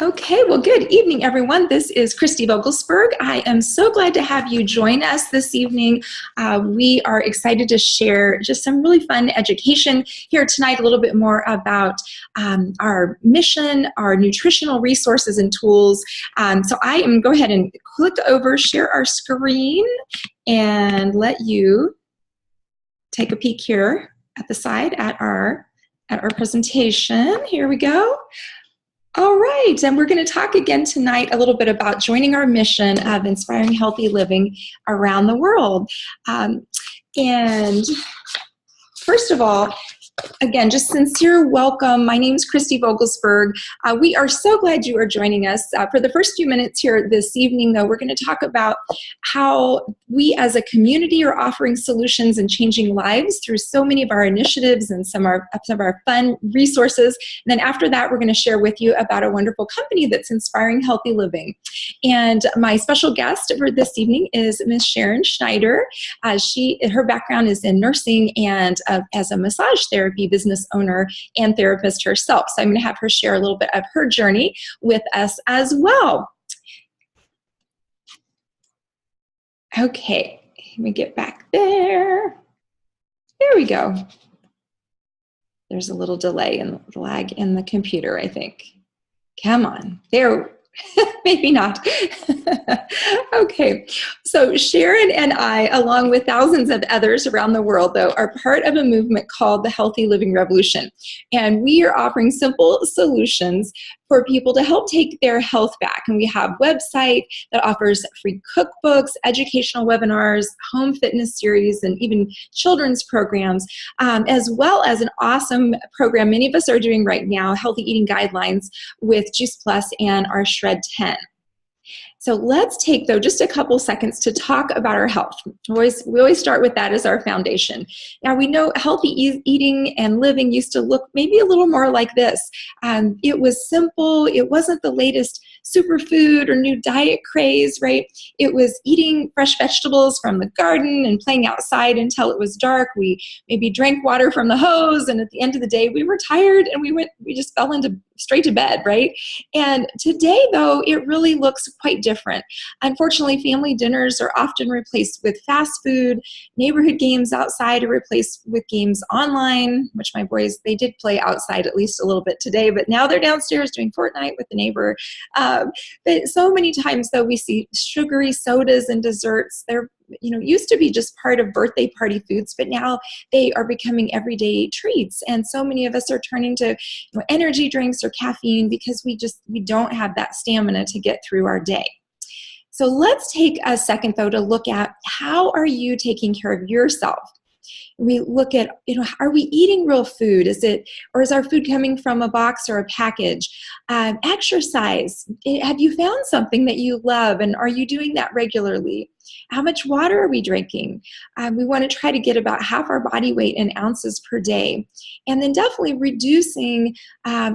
Okay, well, good evening, everyone. This is Kristie Vogelsberg. I am so glad to have you join us this evening. We are excited to share just some really fun education here tonight, a little bit more about our mission, our nutritional resources and tools. So I am go ahead and click over, share our screen, and let you take a peek here at the side at our presentation. Here we go. All right, and we're going to talk again tonight a little bit about joining our mission of inspiring healthy living around the world. And first of all, again, just sincere welcome. My name is Kristie Vogelsberg. We are so glad you are joining us. For the first few minutes here this evening, though, we're going to talk about how we as a community are offering solutions and changing lives through so many of our initiatives and some of our fun resources. And then after that, we're going to share with you about a wonderful company that's inspiring healthy living. And my special guest for this evening is Ms. Sharon Schneider. Her background is in nursing and as a massage therapy business owner and therapist herself. So I'm going to have her share a little bit of her journey with us as well. Okay, let me get back there. There we go. There's a little delay and lag in the computer, I think. Come on, there. Maybe not. Okay, so Sharon and I, along with thousands of others around the world, though, are part of a movement called the Healthy Living Revolution. And we are offering simple solutions for people to help take their health back. And we have a website that offers free cookbooks, educational webinars, home fitness series, and even children's programs, as well as an awesome program many of us are doing right now, Healthy Eating Guidelines with Juice Plus and our Shred 10. So let's take, though, just a couple seconds to talk about our health. We always start with that as our foundation. Now, we know healthy eating and living used to look maybe a little more like this. It was simple. It wasn't the latest superfood or new diet craze, right? It was eating fresh vegetables from the garden and playing outside until it was dark. We maybe drank water from the hose, and at the end of the day, we were tired and we just fell into straight to bed, right? And today, though, it really looks quite different. Unfortunately, family dinners are often replaced with fast food. Neighborhood games outside are replaced with games online, which my boys, they did play outside at least a little bit today, but now they're downstairs doing Fortnite with the neighbor. But so many times, though, we see sugary sodas and desserts. They're used to be just part of birthday party foods, but now they are becoming everyday treats. And so many of us are turning to energy drinks or caffeine because we don't have that stamina to get through our day. So let's take a second, though, to look at how are you taking care of yourself? We look at, are we eating real food? Is our food coming from a box or a package? Exercise. Have you found something that you love, and are you doing that regularly? How much water are we drinking? We want to try to get about half our body weight in ounces per day. And then definitely reducing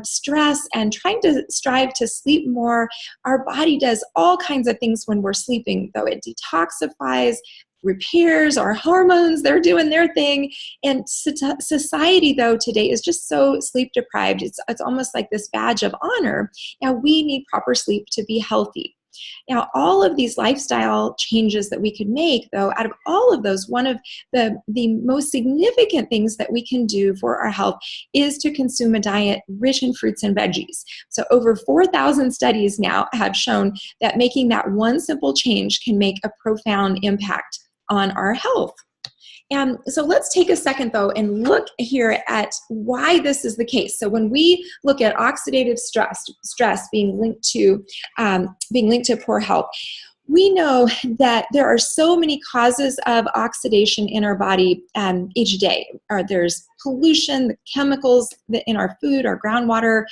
stress and trying to strive to sleep more. Our body does all kinds of things when we're sleeping, though. It detoxifies, repairs our hormones, they're doing their thing. And society, though, today is just so sleep deprived. It's almost like this badge of honor. Now, we need proper sleep to be healthy. Now, all of these lifestyle changes that we could make, though, out of all of those, one of the most significant things that we can do for our health is to consume a diet rich in fruits and veggies. So over 4,000 studies now have shown that making that one simple change can make a profound impact on our health. And so let's take a second, though, and look here at why this is the case. So when we look at oxidative stress being linked to poor health, we know that there are so many causes of oxidation in our body each day. There's pollution, the chemicals in our food, our groundwater,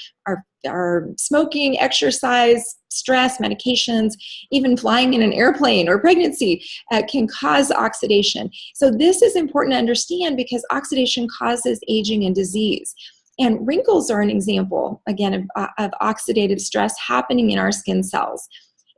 our smoking, exercise, stress, medications, even flying in an airplane or pregnancy can cause oxidation. So this is important to understand because oxidation causes aging and disease. And wrinkles are an example, again, of oxidative stress happening in our skin cells.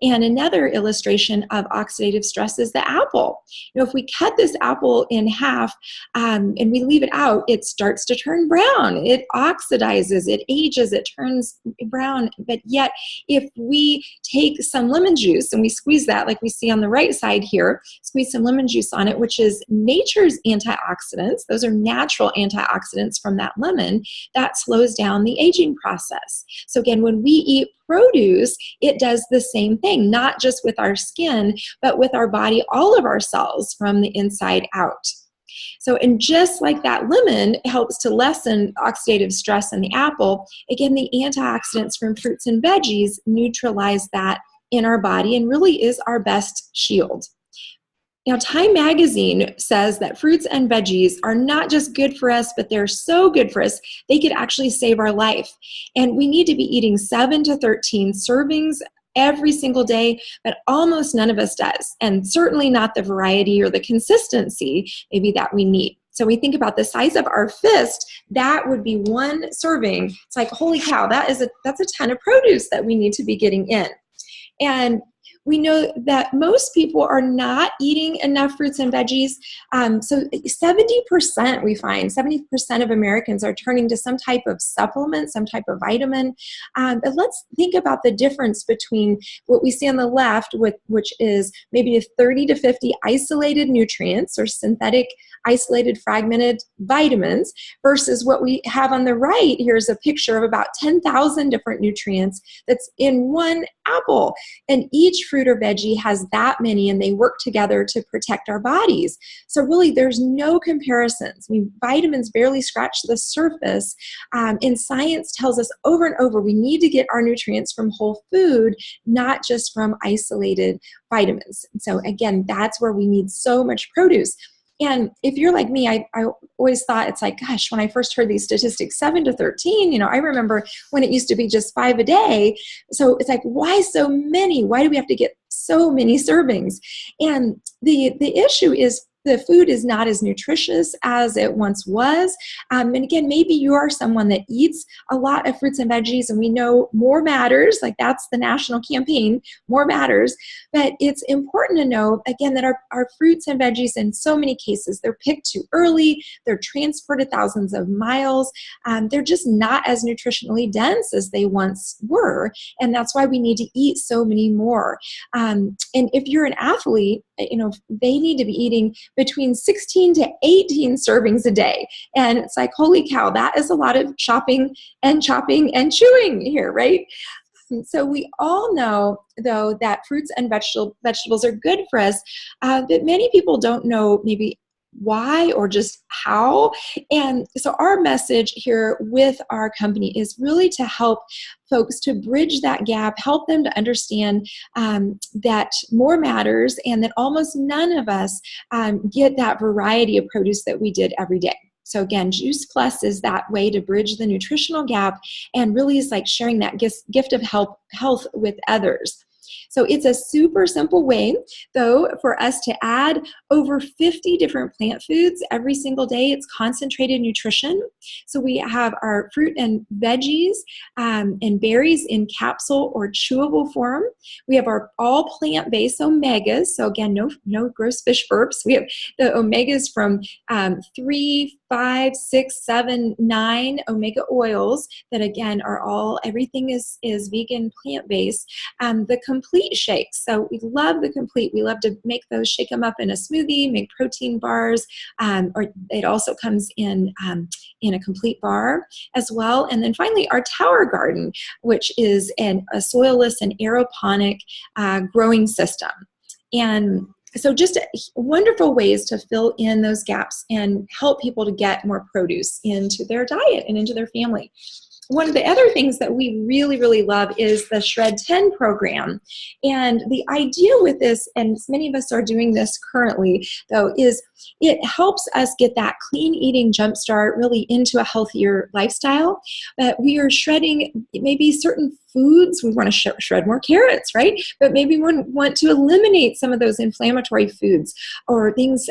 And another illustration of oxidative stress is the apple. If we cut this apple in half and we leave it out, it starts to turn brown. It oxidizes, it ages, it turns brown. But yet, if we take some lemon juice and we squeeze that, like we see on the right side here, squeeze some lemon juice on it, which is nature's antioxidants. Those are natural antioxidants from that lemon. That slows down the aging process. So again, when we eat produce, it does the same thing, not just with our skin, but with our body, all of our cells from the inside out. So, and just like that lemon helps to lessen oxidative stress in the apple, again, the antioxidants from fruits and veggies neutralize that in our body and really is our best shield. Now, Time Magazine says that fruits and veggies are not just good for us, but they're so good for us, they could actually save our life. And we need to be eating 7 to 13 servings every single day, but almost none of us does. And certainly not the variety or the consistency maybe that we need. So we think about the size of our fist, that would be one serving. It's like, holy cow, that's a ton of produce that we need to be getting in. And we know that most people are not eating enough fruits and veggies. So 70%, we find, 70% of Americans are turning to some type of supplement, some type of vitamin. But let's think about the difference between what we see on the left, which is maybe 30 to 50 isolated nutrients or synthetic isolated fragmented vitamins, versus what we have on the right. Here's a picture of about 10,000 different nutrients that's in one apple. And each fruit or veggie has that many, and they work together to protect our bodies. So really, there's no comparisons. I mean, vitamins barely scratch the surface. And science tells us over and over, we need to get our nutrients from whole food, not just from isolated vitamins. So again, that's where we need so much produce. And if you're like me, I always thought, it's like, gosh, when I first heard these statistics, 7 to 13, I remember when it used to be just 5 a day. So it's like, why so many? Why do we have to get so many servings? And the issue is the food is not as nutritious as it once was. And again, maybe you are someone that eats a lot of fruits and veggies, and we know more matters, like that's the national campaign, more matters. But it's important to know, again, that our fruits and veggies, in so many cases, they're picked too early, they're transported thousands of miles, they're just not as nutritionally dense as they once were. And that's why we need to eat so many more. And if you're an athlete, they need to be eating between 16 to 18 servings a day. And it's like, holy cow, that is a lot of chopping and chewing here, right? And so we all know, though, that fruits and vegetables are good for us, but many people don't know maybe why or just how. And so our message here with our company is really to help folks to bridge that gap, help them to understand that more matters, and that almost none of us get that variety of produce that we did every day. So again, Juice Plus is that way to bridge the nutritional gap, and really is like sharing that gift of health with others. So it's a super simple way, though, for us to add over 50 different plant foods every single day. It's concentrated nutrition. So we have our fruit and veggies and berries in capsule or chewable form. We have our all plant-based omegas. So again, no gross fish burps. We have the omegas from 3, 5, 6, 7, 9 omega oils that again are everything is vegan, plant-based. The complete shakes. So we love the complete. We love to make those, shake them up in a smoothie, make protein bars, or it also comes in a complete bar as well. And then finally, our Tower Garden, which is a soilless and aeroponic growing system. And so just wonderful ways to fill in those gaps and help people to get more produce into their diet and into their family. One of the other things that we really, really love is the Shred 10 program. And the idea with this, and many of us are doing this currently, though, is it helps us get that clean eating jumpstart really into a healthier lifestyle. But we are shredding maybe certain foods. We want to shred more carrots, right? But maybe we want to eliminate some of those inflammatory foods or things,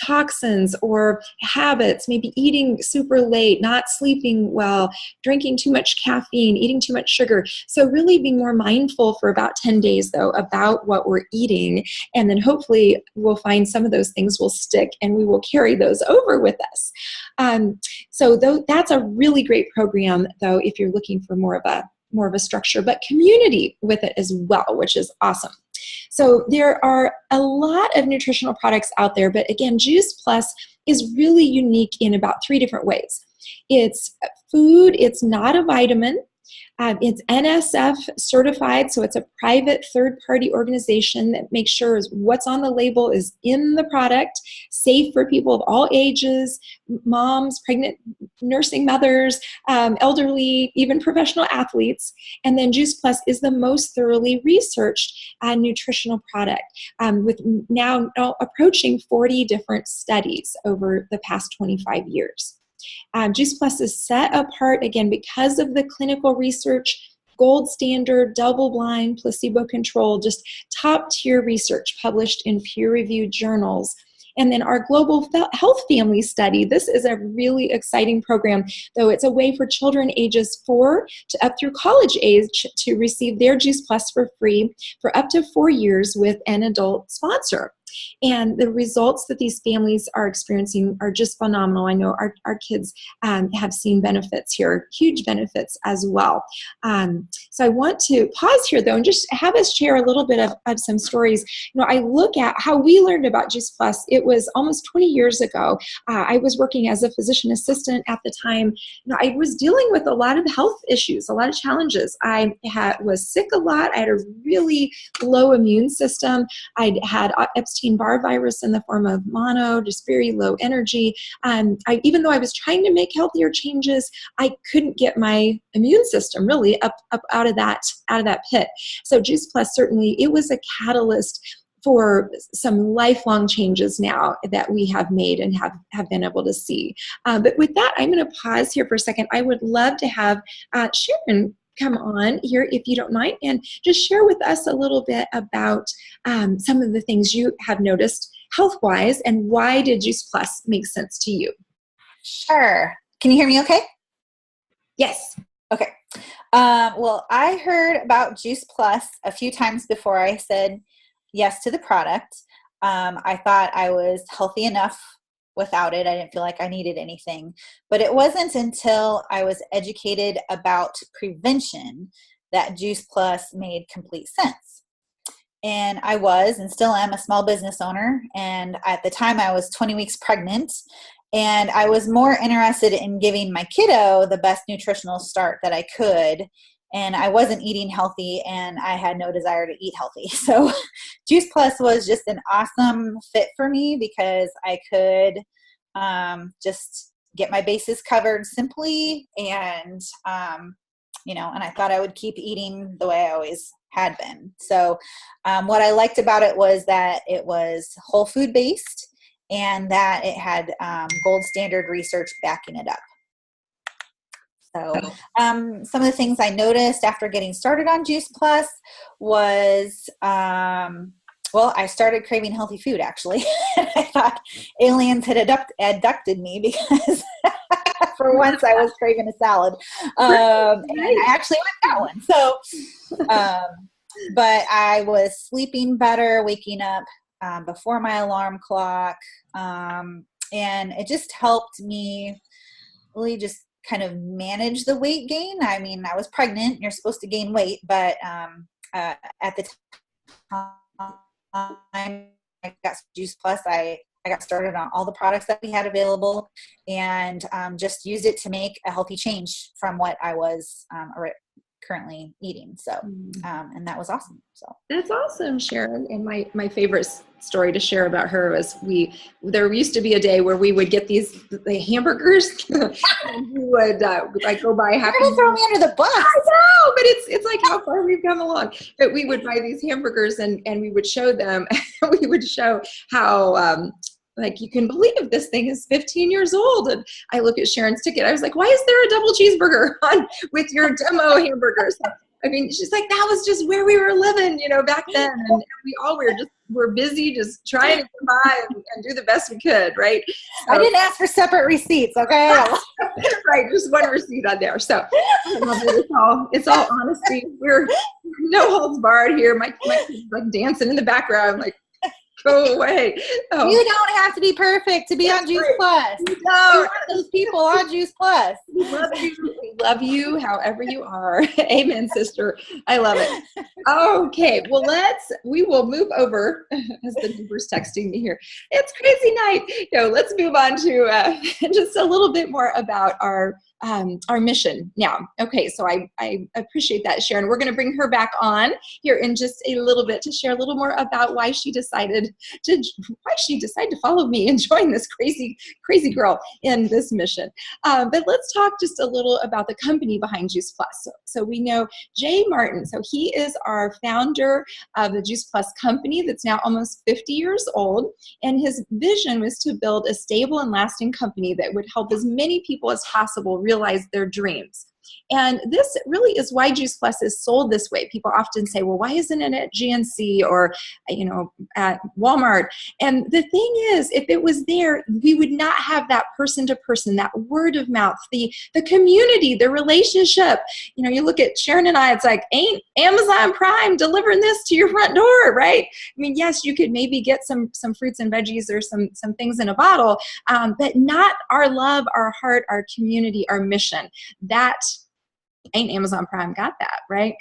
toxins or habits, maybe eating super late, not sleeping well, drinking too much caffeine, eating too much sugar. So really being more mindful for about 10 days, though, about what we're eating. And then hopefully we'll find some of those things will stick and we will carry those over with us. So that's a really great program, though, if you're looking for more of a structure, but community with it as well, which is awesome. So there are a lot of nutritional products out there, but again, Juice Plus is really unique in about 3 different ways. It's food, it's not a vitamin, it's NSF certified, so it's a private third-party organization that makes sure what's on the label is in the product, safe for people of all ages, moms, pregnant, nursing mothers, elderly, even professional athletes. And then Juice Plus is the most thoroughly researched nutritional product, with now approaching 40 different studies over the past 25 years. Juice Plus is set apart, again, because of the clinical research, gold standard, double-blind, placebo-controlled, just top-tier research published in peer-reviewed journals. And then our global health family study, this is a really exciting program, though it's a way for children ages 4 to up through college age to receive their Juice Plus for free for up to 4 years with an adult sponsor. And the results that these families are experiencing are just phenomenal. I know our kids have seen benefits here, huge benefits as well. So I want to pause here, though, and just have us share a little bit of some stories. I look at how we learned about Juice Plus. It was almost 20 years ago. I was working as a physician assistant at the time. I was dealing with a lot of health issues, a lot of challenges. I was sick a lot. I had a really low immune system. I had Epstein-Barr virus in the form of mono, just very low energy. Even though I was trying to make healthier changes, I couldn't get my immune system really up out of that pit. So Juice Plus, certainly, it was a catalyst for some lifelong changes now that we have made and have been able to see. But with that, I'm going to pause here for a second. I would love to have Sharon come on here, if you don't mind, and just share with us a little bit about some of the things you have noticed health-wise, and why did Juice Plus make sense to you? Sure. Can you hear me okay? Yes. Okay. Well, I heard about Juice Plus a few times before I said yes to the product. I thought I was healthy enough without it. I didn't feel like I needed anything. But it wasn't until I was educated about prevention that Juice Plus made complete sense. And I was, and still am, a small business owner. And at the time I was 20 weeks pregnant. And I was more interested in giving my kiddo the best nutritional start that I could. And I wasn't eating healthy, and I had no desire to eat healthy. So Juice Plus was just an awesome fit for me because I could just get my bases covered simply, and and I thought I would keep eating the way I always had been. So what I liked about it was that it was whole food based, and that it had gold standard research backing it up. So some of the things I noticed after getting started on Juice Plus was, I started craving healthy food, actually. I thought aliens had abducted me because for once I was craving a salad. And I actually went that one. So, but I was sleeping better, waking up before my alarm clock. And it just helped me really just kind of manage the weight gain. I mean, I was pregnant, you're supposed to gain weight, but at the time I got Juice Plus, I got started on all the products that we had available, and just used it to make a healthy change from what I was currently eating. So, and that was awesome. So that's awesome, Sharon. And my favorite story to share about her was there used to be a day where we would get the hamburgers and we would go buy happy. You're gonna throw me under the bus. I know, but it's like how far we've come along. But we would buy these hamburgers and we would show them. We would show how you can believe this thing is 15 years old. And I look at Sharon's ticket. I was like, why is there a double cheeseburger on with your demo hamburgers? I mean, she's like, that was just where we were living, back then. And we're busy just trying to get by and do the best we could, right? So, I didn't ask for separate receipts, okay? Right, just one receipt on there. So I love it. It's all honesty. We're no holds barred here. My kid's like dancing in the background, like, go away. Oh. You don't have to be perfect to be on Juice Plus. No, those people on Juice Plus. We love you. We love you however you are. Amen, sister. I love it. Okay, well, we will move over, as the neighbor's texting me here. It's crazy night. Let's move on to just a little bit more about our mission now. Okay, so I appreciate that, Sharon. We're going to bring her back on here in just a little bit to share a little more about why she decided to follow me and join this crazy girl in this mission. But let's talk just a little about the company behind Juice Plus. So we know Jay Martin. So he is our founder of the Juice Plus company that's now almost 50 years old. And his vision was to build a stable and lasting company that would help as many people as possible realize their dreams. And this really is why Juice Plus is sold this way. People often say, well, why isn't it at GNC or, at Walmart? And the thing is, if it was there, we would not have that person to person, that word of mouth, the community, the relationship. You look at Sharon and I, it's like, ain't Amazon Prime delivering this to your front door, right? I mean, yes, you could maybe get some fruits and veggies or some things in a bottle, but not our love, our heart, our community, our mission. That ain't Amazon Prime got that, right?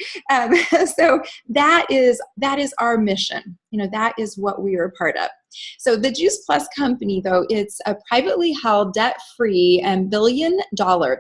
So that is our mission. That is what we are a part of. So the Juice Plus company, though, it's a privately held, debt-free, and $1 billion,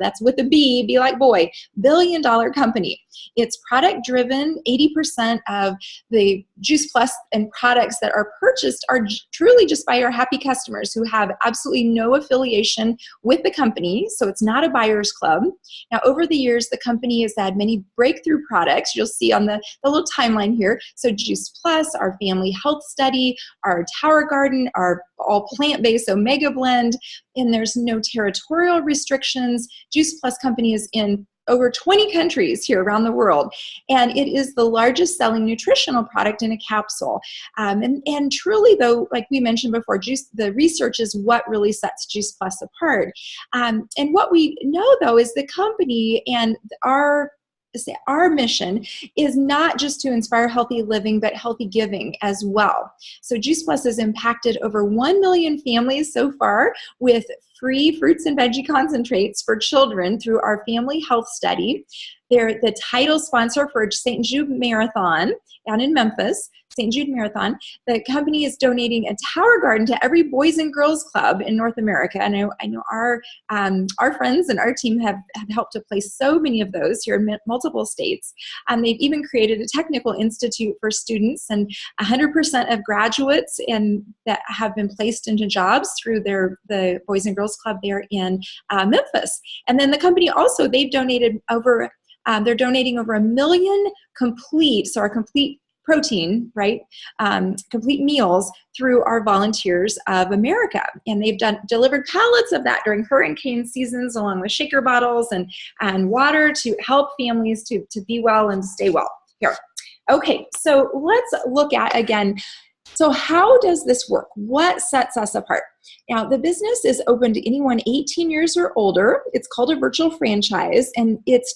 that's with a B, be like boy, $1 billion company. It's product-driven. 80% of the Juice Plus and products that are purchased are truly just by our happy customers who have absolutely no affiliation with the company, so it's not a buyer's club. Now, over the years, the company has had many breakthrough products. You'll see on the little timeline here. So Juice Plus, our family health study, our Tower Garden, are all plant-based Omega Blend, and there's no territorial restrictions. Juice Plus company is in over 20 countries here around the world, and it is the largest selling nutritional product in a capsule. And truly, though, like we mentioned before, the research is what really sets Juice Plus apart. And what we know, though, is the company and our mission is not just to inspire healthy living, but healthy giving as well. So Juice Plus has impacted over 1 million families so far with free fruits and veggie concentrates for children through our family health study. They're the title sponsor for St. Jude Marathon down in Memphis, St. Jude Marathon. The company is donating a Tower Garden to every Boys and Girls Club in North America. I know our friends and our team have helped to place so many of those here in multiple states. They've even created a technical institute for students, and 100% of graduates that have been placed into jobs through the Boys and Girls Club there in Memphis. And then the company also, they've donated they're donating over 1 million our complete protein, right? Complete meals through our Volunteers of America. And they've delivered pallets of that during hurricane seasons, along with shaker bottles and water to help families to be well and stay well here. Okay, so let's look at again. So how does this work? What sets us apart? Now, the business is open to anyone 18 years or older. It's called a virtual franchise, and it's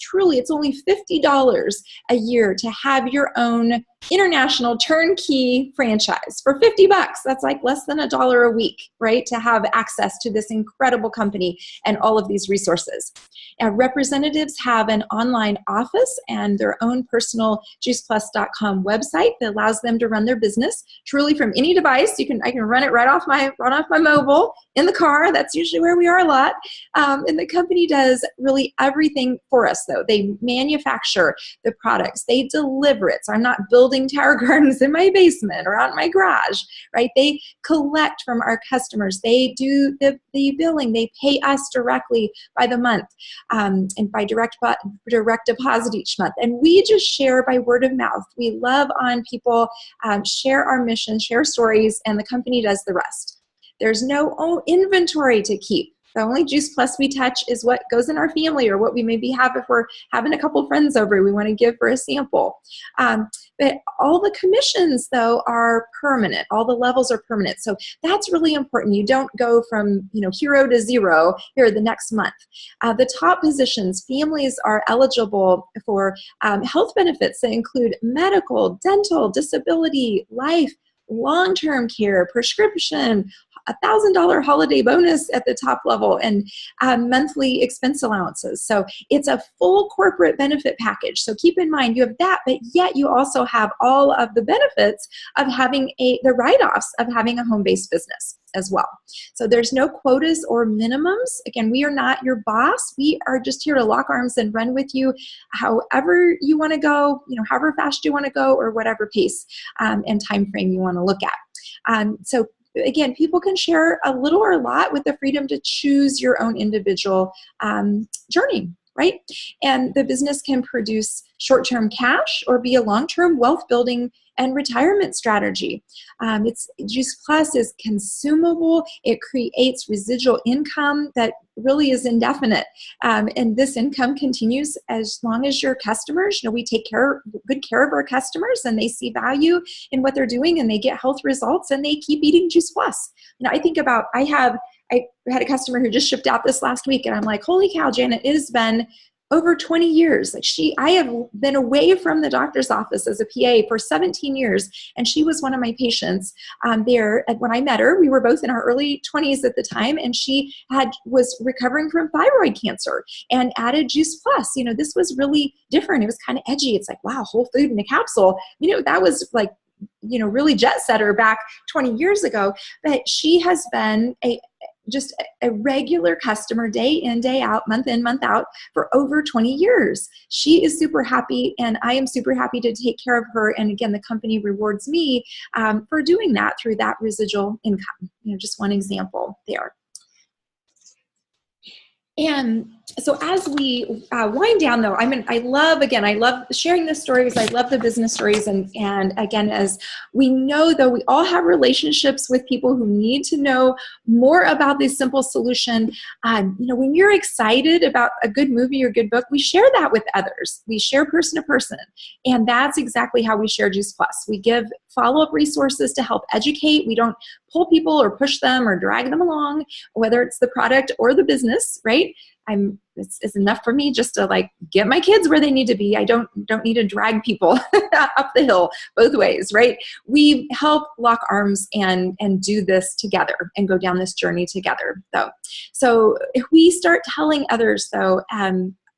only $50 a year to have your own international turnkey franchise for $50. That's like less than $1 a week, right? To have access to this incredible company and all of these resources. Now, representatives have an online office and their own personal juiceplus.com website that allows them to run their business truly from any device. I can run it right off my mobile in the car. That's usually where we are a lot. And the company does really everything for us, though. They manufacture the products. They deliver it. So I'm not building Tower Gardens in my basement or out in my garage, right? They collect from our customers. They do the billing. They pay us directly by the month and by direct deposit each month. And we just share by word of mouth. We love on people, share our mission, share stories, and the company does the rest. There's no inventory to keep. The only Juice Plus we touch is what goes in our family or what we maybe have if we're having a couple friends over, we want to give for a sample. But all the commissions, though, are permanent. All the levels are permanent. So that's really important. You don't go from, hero to zero here the next month. The top positions, families are eligible for health benefits that include medical, dental, disability, life, long-term care, prescription, $1,000 holiday bonus at the top level, and monthly expense allowances. So it's a full corporate benefit package. So keep in mind you have that, but yet you also have all of the benefits of having the write-offs of having a home-based business as well. So there's no quotas or minimums. Again, we are not your boss. We are just here to lock arms and run with you however you want to go, however fast you want to go, or whatever pace and time frame you want to look at. So again, people can share a little or a lot with the freedom to choose your own individual journey, right? And the business can produce short-term cash or be a long-term wealth building and retirement strategy. Juice Plus is consumable. It creates residual income that really is indefinite. And this income continues as long as your customers, we take good care of our customers and they see value in what they're doing and they get health results and they keep eating Juice Plus. I think about, I had a customer who just shipped out this last week and I'm like, holy cow, Janet, it has been over 20 years. I have been away from the doctor's office as a PA for 17 years. And she was one of my patients there. And when I met her, we were both in our early 20s at the time. And she was recovering from thyroid cancer and added Juice Plus. This was really different. It was kind of edgy. It's like, wow, whole food in a capsule. That was like, really jet setter back 20 years ago. But she has been just a regular customer day in, day out, month in, month out for over 20 years. She is super happy and I am super happy to take care of her. And again, the company rewards me for doing that through that residual income. Just one example there. And so as we wind down, though, I love sharing the stories. I love the business stories. And again, as we know, though, we all have relationships with people who need to know more about this simple solution. When you're excited about a good movie or good book, we share that with others. We share person to person. And that's exactly how we share Juice Plus. We give follow-up resources to help educate. We don't pull people or push them or drag them along, whether it's the product or the business, right? It's enough for me just to get my kids where they need to be. I don't need to drag people up the hill both ways, right? We help lock arms and do this together and go down this journey together, though. So if we start telling others, though,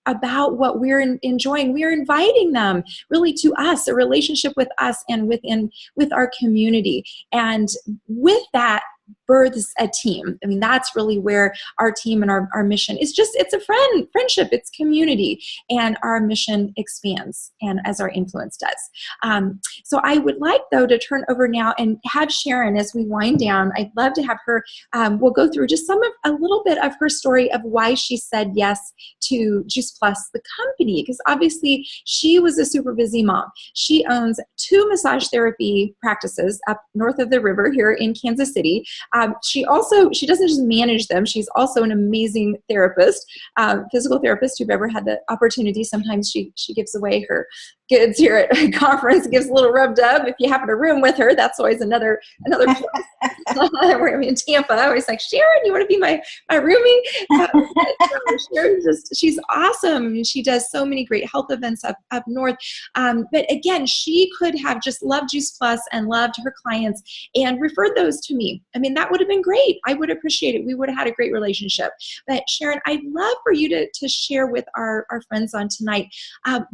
about what we're enjoying, we're inviting them really to us, a relationship with us and with our community. And with that births a team. That's really where our team and our mission is it's a friendship, it's community, and our mission expands and as our influence does. So I would like, though, to turn over now and have Sharon, as we wind down, I'd love to have her, we'll go through just a little bit of her story of why she said yes to Juice Plus, the company, because obviously she was a super busy mom. She owns 2 massage therapy practices up north of the river here in Kansas City. She doesn't just manage them. She's also an amazing therapist, physical therapist. Who've ever had the opportunity. Sometimes she gives away her goods here at a conference, gives a little rub dub. If you happen to room with her, that's always another plus. We're in Tampa. I always like, Sharon, you want to be my roomie? She's awesome. She does so many great health events up north. But again, she could have just loved Juice Plus and loved her clients and referred those to me. That would have been great. I would appreciate it. We would have had a great relationship. But Sharon, I'd love for you to share with our friends on tonight,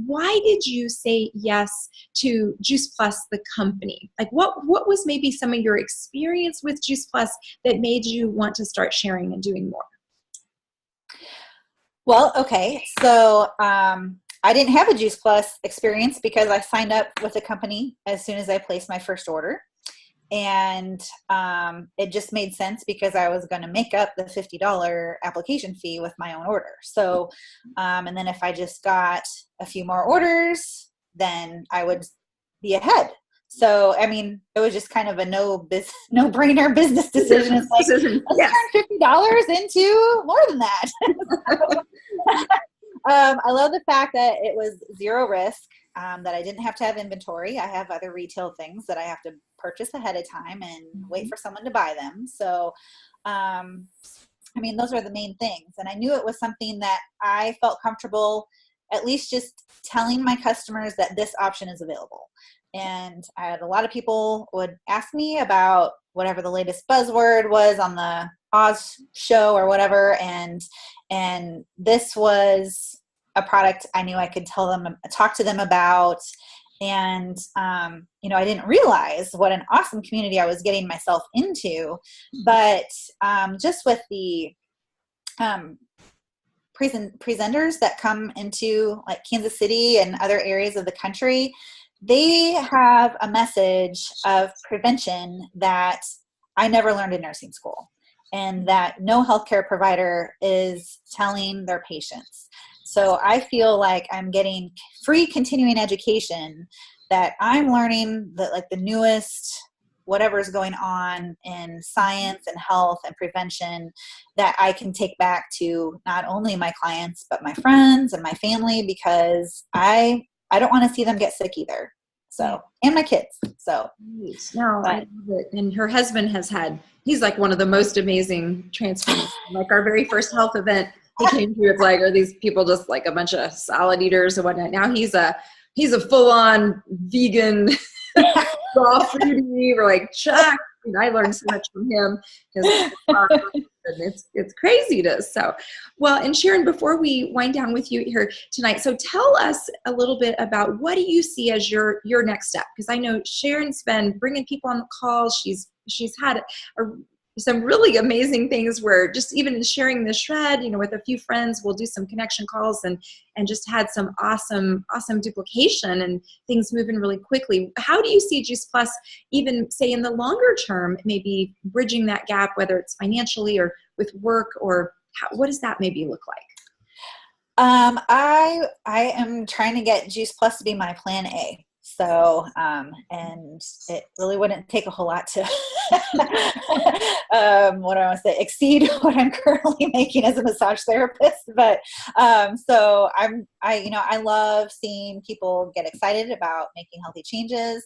why did you say yes to Juice Plus, the company? What was maybe some of your experience with Juice Plus that made you want to start sharing and doing more? Well, okay. So I didn't have a Juice Plus experience because I signed up with the company as soon as I placed my first order. And it just made sense because I was going to make up the $50 application fee with my own order. So, and then if I just got a few more orders, then I would be ahead. So, I mean, it was just kind of a no-brainer business decision. It's like, let's turn $50 into more than that. I love the fact that it was zero risk, that I didn't have to have inventory. I have other retail things that I have to purchase ahead of time and wait for someone to buy them. So, I mean, those are the main things. And I knew it was something that I felt comfortable at least just telling my customers that this option is available. And I had a lot of people would ask me about whatever the latest buzzword was on the Oz show or whatever. And this was a product I knew I could talk to them about. And, I didn't realize what an awesome community I was getting myself into, but just with the presenters that come into like Kansas City and other areas of the country, they have a message of prevention that I never learned in nursing school, and that no healthcare provider is telling their patients. So I feel like I'm getting free continuing education, that I'm learning the newest whatever is going on in science and health and prevention, that I can take back to not only my clients, but my friends and my family, because I don't want to see them get sick either. So, and my kids. So, no, I love it. And her husband he's like one of the most amazing transformers. Like our very first health event, he came to, it's like, are these people just like a bunch of salad eaters and whatnot? Now he's a full-on vegan, raw foodie. We're like, Chuck. And I learned so much from him. It's craziness. So, well, and Sharon, before we wind down with you here tonight, so tell us a little bit about what do you see as your next step? Because I know Sharon's been bringing people on the call. She's had some really amazing things where just even sharing the shred, with a few friends, we'll do some connection calls and just had some awesome duplication and things moving really quickly. How do you see Juice Plus, even say in the longer term, maybe bridging that gap, whether it's financially or with work, or what does that maybe look like? I am trying to get Juice Plus to be my plan A. So, and it really wouldn't take a whole lot to, exceed what I'm currently making as a massage therapist. But, so I love seeing people get excited about making healthy changes.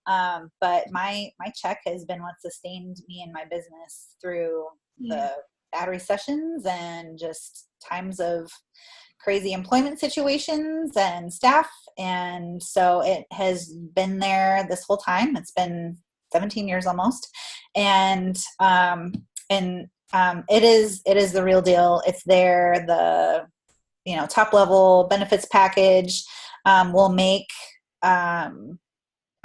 But my check has been what sustained me in my business through the battery sessions and just times of crazy employment situations and staff. And so it has been there this whole time. It's been 17 years almost. And it is the real deal. It's there. The, top level benefits package, will make,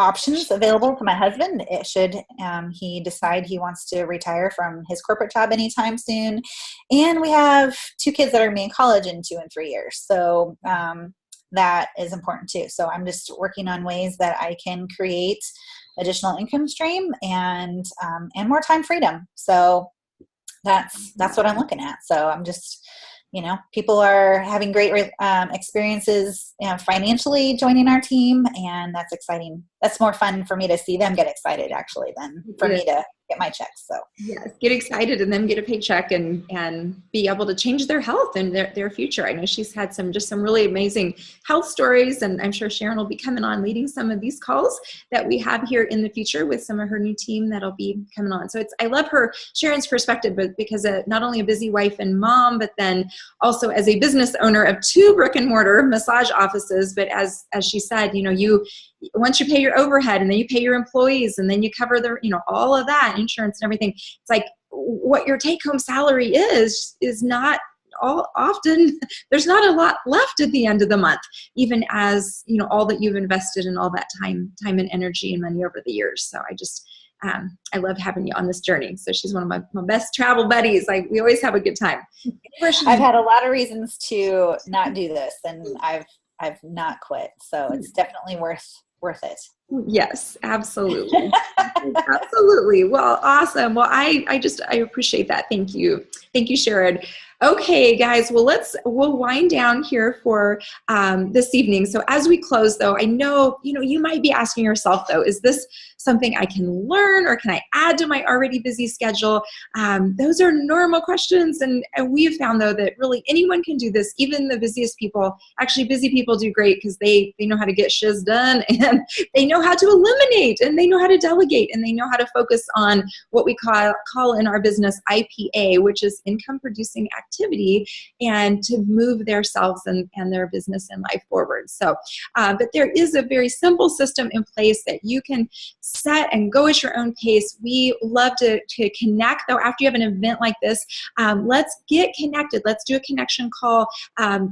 options available to my husband. It should he decide he wants to retire from his corporate job anytime soon. And we have 2 kids that are going to be in college in 2 and 3 years. So that is important too. So I'm just working on ways that I can create additional income stream and more time freedom. So that's what I'm looking at. So I'm just, people are having great experiences, financially joining our team, and that's exciting. That's more fun for me to see them get excited actually than for me to get my checks. So yes, get excited and then get a paycheck and be able to change their health and their future. I know she's had some really amazing health stories, and I'm sure Sharon will be coming on leading some of these calls that we have here in the future with some of her new team that'll be coming on. So I love Sharon's perspective, but because not only a busy wife and mom, but then also as a business owner of 2 brick and mortar massage offices. But as she said, once you pay your overhead and then you pay your employees and then you cover all of that, insurance and everything, it's like what your take-home salary is not often, there's not a lot left at the end of the month, even as, all that you've invested in all that time and energy and money over the years. So I just, I love having you on this journey. So she's one of my best travel buddies. We always have a good time. I've had a lot of reasons to not do this, and I've not quit. So it's definitely worth it. Yes, absolutely. Absolutely. Well, awesome. Well, I appreciate that. Thank you. Thank you, Sharon. Okay, guys, well, we'll wind down here for this evening. So as we close, though, I know, you might be asking yourself, though, is this something I can learn, or can I add to my already busy schedule? Those are normal questions, and we have found, though, that really anyone can do this, even the busiest people. Actually, busy people do great because they know how to get shiz done, and they know how to eliminate, and they know how to delegate, and they know how to focus on what we call in our business IPA, which is income producing activity, and to move themselves and their business and life forward. So, but there is a very simple system in place that you can set and go at your own pace. We love to connect, though, after you have an event like this. Let's get connected. Let's do a connection call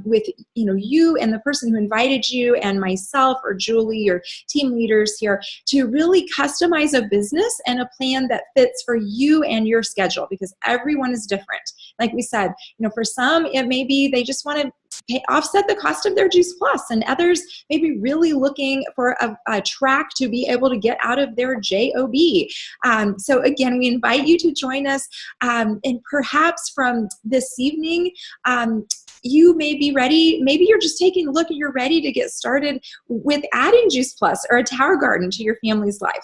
with you and the person who invited you, and myself or Julie or team leaders here, to really customize a business and a plan that fits for you and your schedule, because everyone is different. Like we said, for some, it may be they just want to offset the cost of their Juice Plus, and others may be really looking for a track to be able to get out of their JOB. So again, we invite you to join us, and perhaps from this evening, you may be ready. Maybe you're just taking a look and you're ready to get started with adding Juice Plus or a Tower Garden to your family's life.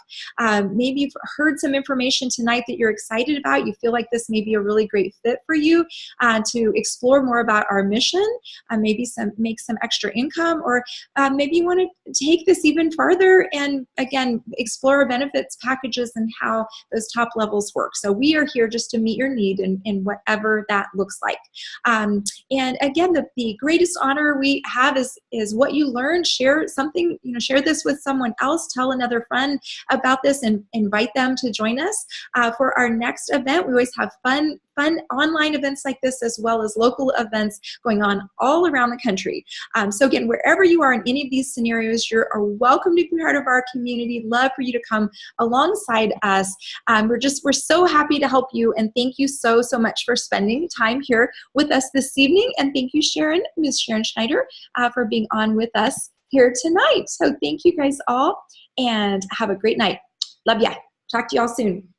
Maybe you've heard some information tonight that you're excited about. You feel like this may be a really great fit for you to explore more about our mission, maybe make some extra income, or maybe you want to take this even farther and, again, explore our benefits packages and how those top levels work. So we are here just to meet your need in whatever that looks like. And again, the greatest honor we have is what you learned. Share something, share this with someone else. Tell another friend about this and invite them to join us for our next event. We always have fun online events like this, as well as local events going on all around the country. So again, wherever you are in any of these scenarios, you are welcome to be part of our community. Love for you to come alongside us. We're so happy to help you, and thank you so much for spending time here with us this evening. And thank you, Ms. Sharon Schneider, for being on with us here tonight. So thank you guys all, and have a great night. Love ya. Talk to y'all soon.